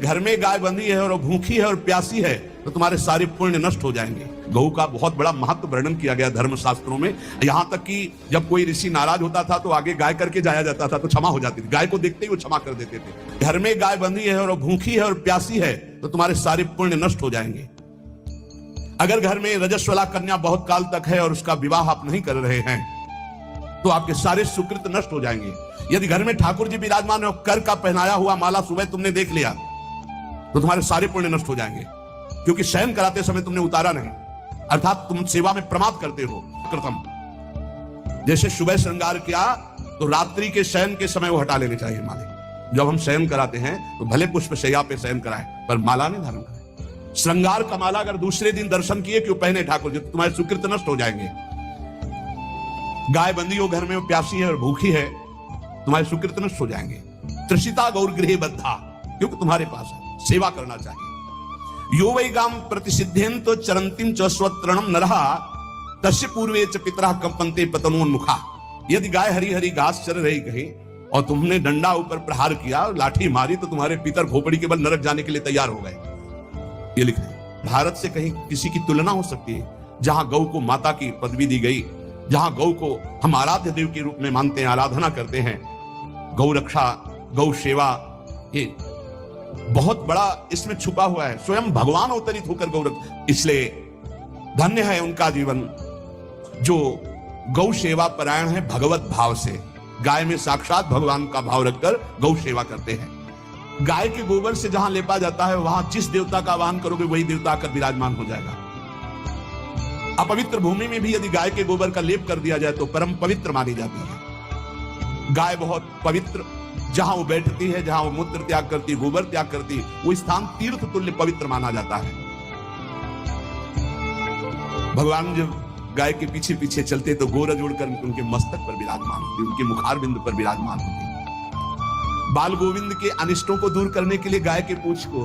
घर में गाय बंधी है और वो भूखी है और प्यासी है तो तुम्हारे सारे पुण्य नष्ट हो जाएंगे। गौ का बहुत बड़ा महत्व वर्णन किया गया धर्म शास्त्रों में, यहाँ तक कि जब कोई ऋषि नाराज होता था तो आगे गाय करके जाया जाता था तो क्षमा हो जाती थी। गाय को देखते ही वो क्षमा कर देते थे। घर में गाय बंधी है और वो भूखी है और प्यासी है तो तुम्हारे सारे पुण्य नष्ट हो जाएंगे। अगर घर में रजस्वला कन्या बहुत काल तक है और उसका विवाह आप नहीं कर रहे हैं तो आपके सारे सुकृत नष्ट हो जाएंगे। यदि घर में ठाकुर जी विराजमान है और कर का पहनाया हुआ माला सुबह तुमने देख लिया तो तुम्हारे सारे पुण्य नष्ट हो जाएंगे, क्योंकि शयन कराते समय तुमने उतारा नहीं, अर्थात तुम सेवा में प्रमाद करते हो। कृतम जैसे सुबह श्रृंगार किया तो रात्रि के शयन के समय वो हटा लेने चाहिए माले। जब हम शयन कराते हैं तो भले पुष्प शैया पे शयन कराएं पर माला नहीं धारण करें। श्रृंगार का माला अगर दूसरे दिन दर्शन किए क्यों पहने ठाकुर जी, तो तुम्हारे सुकृत नष्ट हो जाएंगे। गाय बंदी हो घर में, वो प्यासी है और भूखी है, तुम्हारे सुकृत नष्ट हो जाएंगे। त्रिषिता गौर गृह बद्धा, क्योंकि तुम्हारे पास है, सेवा करना चाहिए। यो वै गाम प्रतिसिद्धेन तो चरंतिम च स्वत्रणम नरहा तस्य पूर्वे च पितरा कंपन्ते पतनोन्मुखा। यदि गाय हरी हरी घास चर रही कहीं और तुमने डंडा ऊपर प्रहार किया, लाठी मारी तो तुम्हारे पितर खोपड़ी के बल नरक जाने के लिए तैयार हो गए। ये लिख रहे। भारत से कहीं किसी की तुलना हो सकती है जहां गौ को माता की पदवी दी गई, जहां गौ को हम आराध्य देव के रूप में मानते हैं, आराधना करते हैं। गौ रक्षा, गौ सेवा, ये बहुत बड़ा इसमें छुपा हुआ है। स्वयं भगवान अवतरित होकर गौ रक्षा, इसलिए धन्य है उनका जीवन जो गौ सेवा परायण है भगवत भाव से। गाय में साक्षात भगवान का भाव रखकर गौ सेवा करते हैं। गाय के गोबर से जहां लेपा जाता है वहां जिस देवता का आवाहन करोगे वही देवता आकर विराजमान हो जाएगा। अपवित्र भूमि में भी यदि गाय के गोबर का लेप कर दिया जाए तो परम पवित्र मानी जाती है। गाय बहुत पवित्र, जहां वो बैठती है, जहां वो मूत्र त्याग करती, गोबर त्याग करती, वो स्थान तीर्थ तुल्य पवित्र माना जाता है। भगवान जब गाय के पीछे पीछे चलते तो गोरज उड़कर उनके मस्तक पर विराजमान होती, उनके मुखार बिंदु पर विराजमान होती। बाल गोविंद के अनिष्टों को दूर करने के लिए गाय के पूंछ को